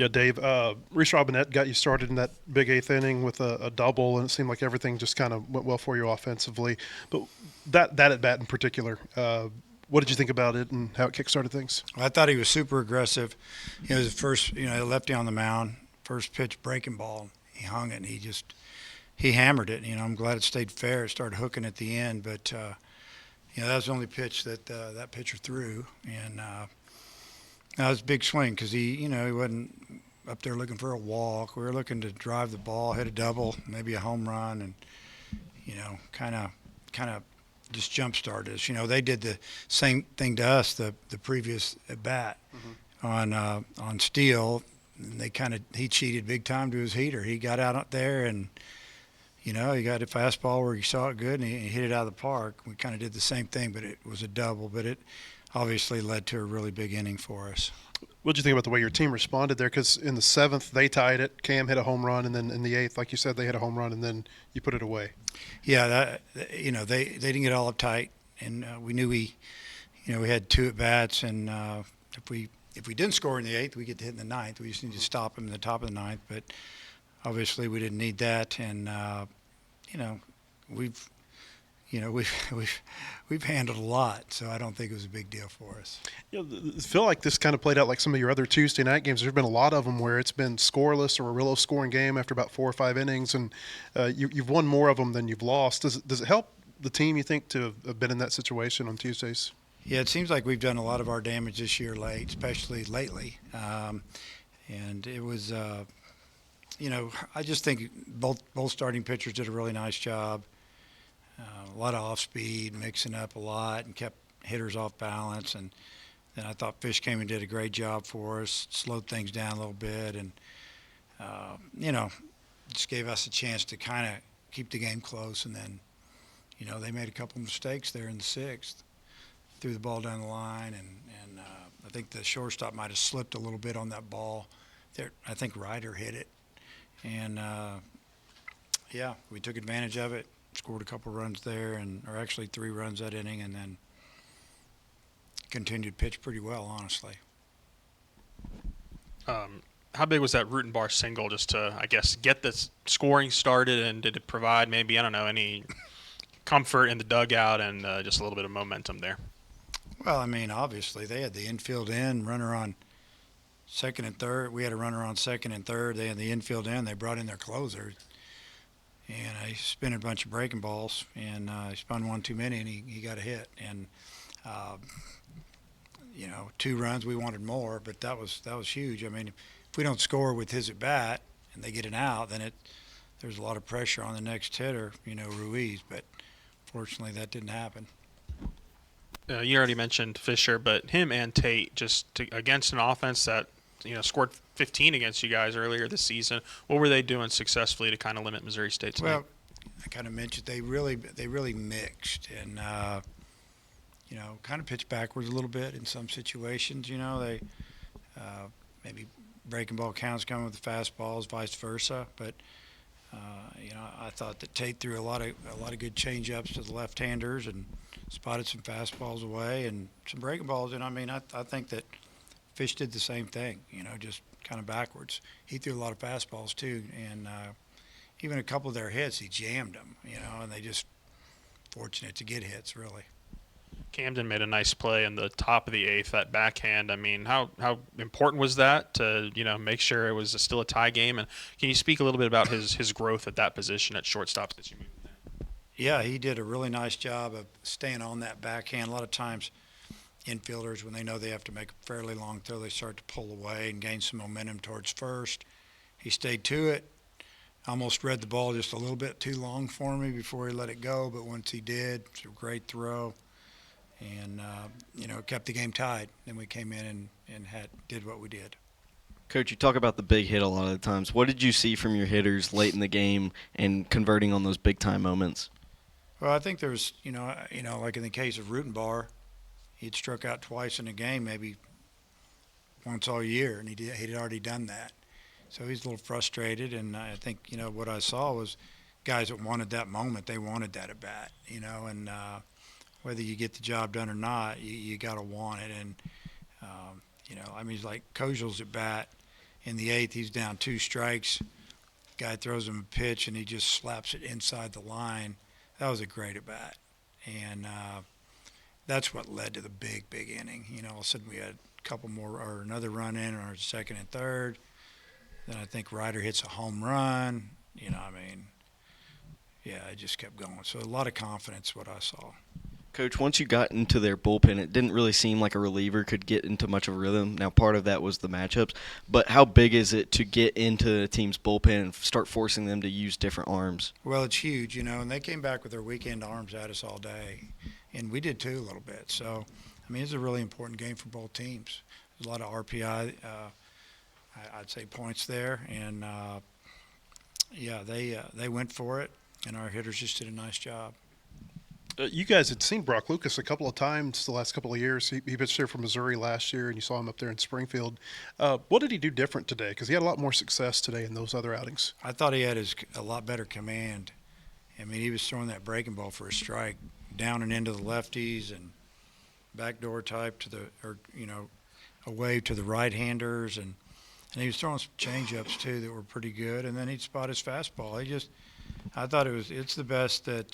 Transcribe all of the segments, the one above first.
Yeah, Dave. Reese Robinette got you started in that big eighth inning with a double, and it seemed like everything just kind of went well for you offensively. But that at bat in particular, what did you think about it and how it kickstarted things? I thought he was super aggressive. It was the first, lefty on the mound, first pitch breaking ball. He hung it and he hammered it. I'm glad it stayed fair. It started hooking at the end, but that was the only pitch that that pitcher threw, and that was a big swing because he wasn't up there looking for a walk. We were looking to drive the ball, hit a double, maybe a home run, and kind of just jump started us. They did the same thing to us the previous at bat on Steele. And he cheated big time to his heater. He got out there and he got a fastball where he saw it good and he hit it out of the park. We kind of did the same thing, but it was a double. But it obviously led to a really big inning for us. What did you think about the way your team responded there? Because in the seventh they tied it, Cam hit a home run, and then in the eighth, like you said, they hit a home run, and then you put it away. Yeah, they didn't get all uptight, and we knew we had two at bats, and if we didn't score in the eighth, we get to hit in the ninth. We just need to stop them in the top of the ninth, but obviously we didn't need that, and we've we've handled a lot, so I don't think it was a big deal for us. I feel like this kind of played out like some of your other Tuesday night games. There's been a lot of them where it's been scoreless or a real low-scoring game after about 4 or 5 innings, and you've won more of them than you've lost. Does it help the team, you think, to have been in that situation on Tuesdays? Yeah, it seems like we've done a lot of our damage this year late, especially lately. And it was, I just think both starting pitchers did a really nice job. A lot of off speed, mixing up a lot, and kept hitters off balance. And then I thought Fish came and did a great job for us, slowed things down a little bit, and just gave us a chance to kind of keep the game close. And then, they made a couple mistakes there in the sixth, threw the ball down the line, and I think the shortstop might have slipped a little bit on that ball. There, I think Ryder hit it, and we took advantage of it. Scored a couple runs there, or actually 3 runs that inning, and then continued to pitch pretty well, honestly. How big was that Root Bar single just to, I guess, get the scoring started, and did it provide maybe, I don't know, any comfort in the dugout and just a little bit of momentum there? Well, I mean, obviously they had the infield in, runner on second and third. We had a runner on second and third. They had the infield in. They brought in their closer. And I spun a bunch of breaking balls, and I spun one too many, and he got a hit. And 2 runs, we wanted more, but that was huge. I mean, if we don't score with his at bat and they get an out, then there's a lot of pressure on the next hitter, Ruiz. But fortunately, that didn't happen. You already mentioned Fisher, but him and Tate against an offense that scored 15 against you guys earlier this season. What were they doing successfully to kind of limit Missouri State tonight? Well, I kind of mentioned they really mixed and kind of pitched backwards a little bit in some situations. They maybe breaking ball counts coming with the fastballs, vice versa. But I thought that Tate threw a lot of good change-ups to the left-handers and spotted some fastballs away and some breaking balls. And I think that Fish did the same thing, just kind of backwards. He threw a lot of fastballs too, and even a couple of their hits, he jammed them, and they just fortunate to get hits, really. Camden made a nice play in the top of the eighth, that backhand. I mean, how important was that to make sure it was still a tie game? And can you speak a little bit about his growth at that position at shortstop that you moved there? Yeah, he did a really nice job of staying on that backhand. A lot of times infielders, when they know they have to make a fairly long throw, they start to pull away and gain some momentum towards first. He stayed to it, almost read the ball just a little bit too long for me before he let it go, but once he did, it's a great throw, and kept the game tied. Then we came in and did what we did. Coach, you talk about the big hit a lot of the times. What did you see from your hitters late in the game and converting on those big-time moments? Well, I think there's, like in the case of Rutenbar, he'd struck out twice in a game, maybe once all year, and he'd already done that. So he's a little frustrated, and I think, what I saw was guys that wanted that moment. They wanted that at bat, and whether you get the job done or not, you got to want it. And, like Kojal's at bat, in the 8th, he's down 2 strikes. Guy throws him a pitch, and he just slaps it inside the line. That was a great at bat, and that's what led to the big inning. All of a sudden we had a couple more or another run in our second and third. Then I think Ryder hits a home run. Yeah, it just kept going. So a lot of confidence, what I saw. Coach, once you got into their bullpen, it didn't really seem like a reliever could get into much of a rhythm. Now, part of that was the matchups, but how big is it to get into a team's bullpen and start forcing them to use different arms? Well, it's huge, and they came back with their weekend arms at us all day, and we did too a little bit. So, it's a really important game for both teams. There's a lot of RPI, I'd say points there, and yeah, they went for it, and our hitters just did a nice job. You guys had seen Brock Lucas a couple of times the last couple of years. He pitched there for Missouri last year, and you saw him up there in Springfield. What did he do different today? Because he had a lot more success today in those other outings. I thought he had a lot better command. He was throwing that breaking ball for a strike, down and into the lefties, and backdoor type away to the right-handers, and he was throwing some change-ups too that were pretty good. And then he'd spot his fastball. I thought it's the best that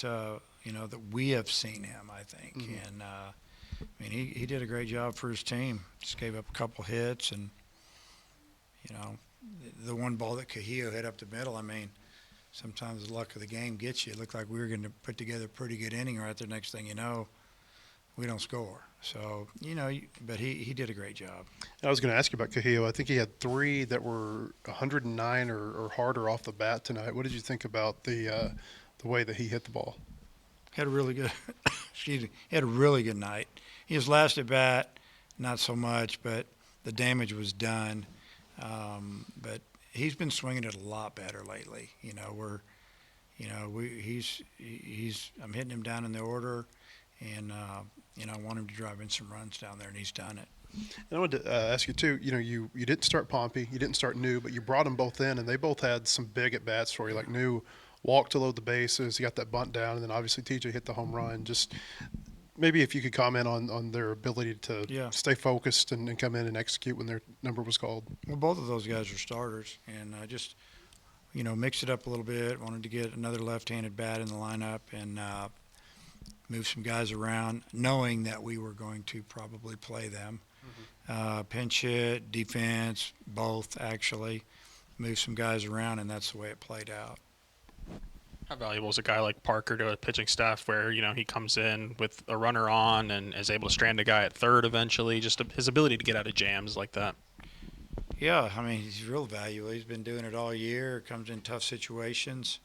that we have seen him, I think. Mm-hmm. And he did a great job for his team. Just gave up a couple hits, and the one ball that Cahillo hit up the middle. Sometimes the luck of the game gets you. It looked like we were going to put together a pretty good inning right there. Next thing you know, we don't score. So but he did a great job. I was going to ask you about Cahillo. I think he had 3 that were 109 or harder off the bat tonight. What did you think about the way that he hit the ball? Had a really good excuse me, he had a really good night. His last at bat, not so much, but the damage was done. But he's been swinging it a lot better lately. I'm hitting him down in the order, and I want him to drive in some runs down there, and he's done it. And I wanted to ask you too. You didn't start Pompey, you didn't start New, but you brought them both in, and they both had some big at bats for you. Like New walked to load the bases, he got that bunt down, and then obviously TJ hit the home run. Just maybe if you could comment on their ability to stay focused and come in and execute when their number was called. Well, both of those guys are starters, and I just mixed it up a little bit. Wanted to get another left-handed bat in the lineup and move some guys around, knowing that we were going to probably play them. Mm-hmm. Pinch hit, defense, both actually. Move some guys around, and that's the way it played out. How valuable is a guy like Parker to a pitching staff where, he comes in with a runner on and is able to strand a guy at third eventually, just his ability to get out of jams like that? Yeah, he's real valuable. He's been doing it all year, comes in tough situations.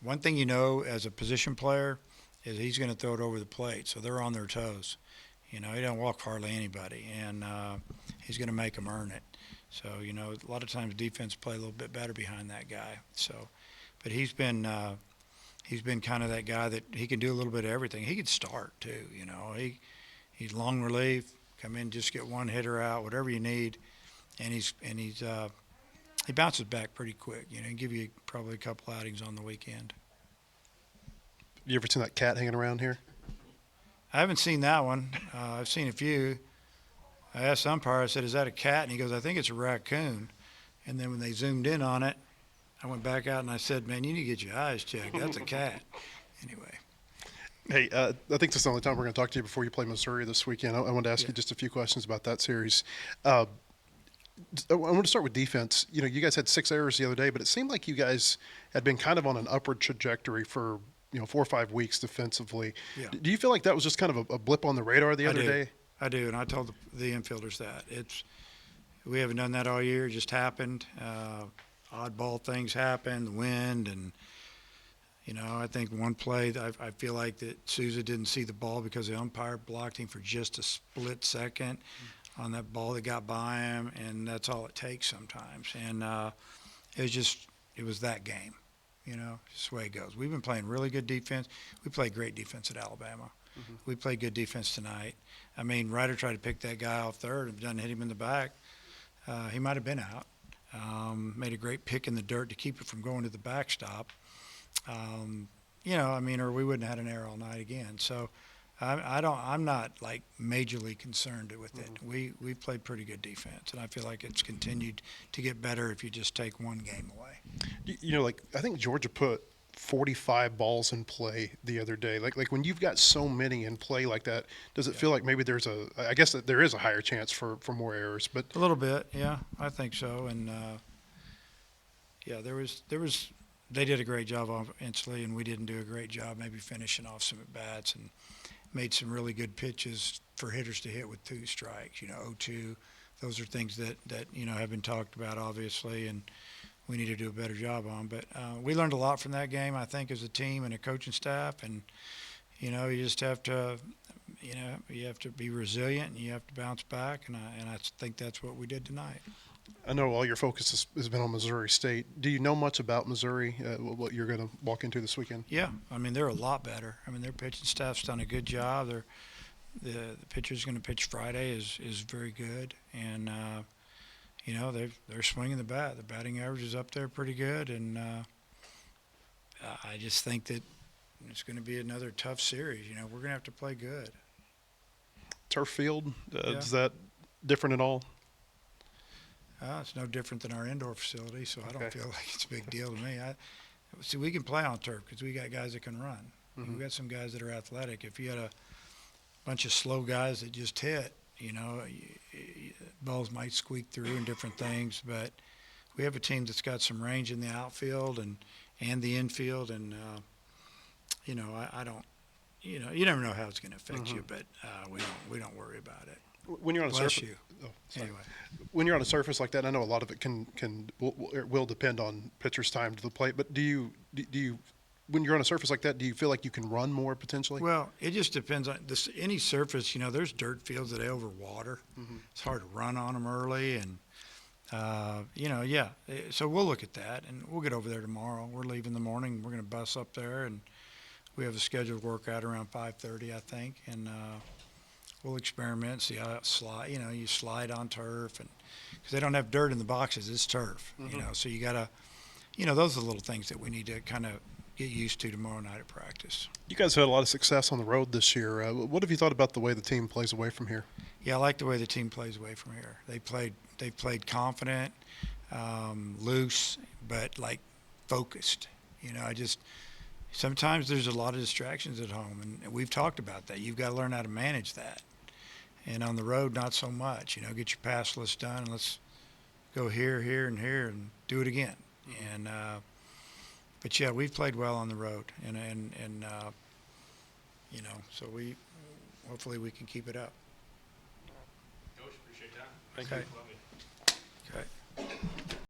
One thing as a position player is he's going to throw it over the plate, so they're on their toes. He don't walk hardly anybody, and he's going to make them earn it. So, a lot of times defense play a little bit better behind that guy. So, but he's been kind of that guy that he can do a little bit of everything. He could start too, he's long relief, come in, just get one hitter out, whatever you need, and he bounces back pretty quick. He give you probably a couple outings on the weekend. You ever seen that cat hanging around here? I haven't seen that one. I've seen a few. I asked the umpire, I said, "Is that a cat?" And he goes, "I think it's a raccoon." And then when they zoomed in on it, I went back out and I said, "Man, you need to get your eyes checked. That's a cat." Anyway. Hey, I think this is the only time we're going to talk to you before you play Missouri this weekend. I wanted to ask you just a few questions about that series. I want to start with defense. You guys had 6 errors the other day, but it seemed like you guys had been kind of on an upward trajectory for 4 or 5 weeks defensively. Yeah. Do you feel like that was just kind of a blip on the radar the other day? I do, and I told the infielders that. We haven't done that all year. It just happened. Oddball things happen, the wind, and I think one play I feel like that Souza didn't see the ball because the umpire blocked him for just a split second on that ball that got by him, and that's all it takes sometimes. And it was that game, just the way it goes. We've been playing really good defense. We played great defense at Alabama. Mm-hmm. We played good defense tonight. Ryder tried to pick that guy off third and doesn't hit him in the back. He might have been out. Made a great pick in the dirt to keep it from going to the backstop. Or we wouldn't have had an error all night again. So I'm not like majorly concerned with it. We played pretty good defense, and I feel like it's continued to get better if you just take one game away. You know, like I think Georgia put 45 balls in play the other day. Like when you've got so many in play like that, does it feel like maybe there's I guess that there is a higher chance for more errors, but A little bit, yeah, I think so. And yeah, there was they did a great job offensively, and we didn't do a great job maybe finishing off some at bats and made some really good pitches for hitters to hit with 2 strikes. 0-2. Those are things that have been talked about obviously, and we need to do a better job on. But we learned a lot from that game, I think, as a team and a coaching staff. And you just have to, you have to be resilient and you have to bounce back. And I think that's what we did tonight. I know all your focus has been on Missouri State. Do you know much about Missouri, what you're going to walk into this weekend? Yeah, I mean, they're a lot better. I mean, their pitching staff's done a good job. The pitcher's going to pitch Friday is very good, and they're swinging the bat. The batting average is up there pretty good, and I just think that it's going to be another tough series. We're going to have to play good. Turf field, Yeah. is that different at all? It's no different than our indoor facility, so I don't Okay. feel like it's a big deal to me. See, we can play on turf because we got guys that can run. Mhm. We got some guys that are athletic. If you had a bunch of slow guys that just hit, balls might squeak through and different things. But we have a team that's got some range in the outfield and the infield, and I don't. You never know how it's going to affect you, but we don't worry about it. When you're on a Bless surface, you. oh, sorry. Anyway. When you're on a surface like that, I know a lot of it will depend on pitcher's time to the plate. But do you when you're on a surface like that, do you feel like you can run more potentially? Well, it just depends on this. Any surface, there's dirt fields that they overwater. It's hard to run on them early, and yeah. So we'll look at that, and we'll get over there tomorrow. We're leaving in the morning. We're going to bus up there, and we have a scheduled workout around 5:30, I think, and we'll experiment, see how it slide. You slide on turf, and because they don't have dirt in the boxes, it's turf. So you gotta, those are the little things that we need to kind of get used to tomorrow night at practice. You guys had a lot of success on the road this year. What have you thought about the way the team plays away from here? Yeah, I like the way the team plays away from here. They played confident, loose, but like focused. Sometimes there's a lot of distractions at home, and we've talked about that. You've got to learn how to manage that. And on the road, not so much. Get your pass list done, and let's go here, here, and here, and do it again. And but yeah, we've played well on the road, and so hopefully we can keep it up. Coach, appreciate that. Thank Okay. you.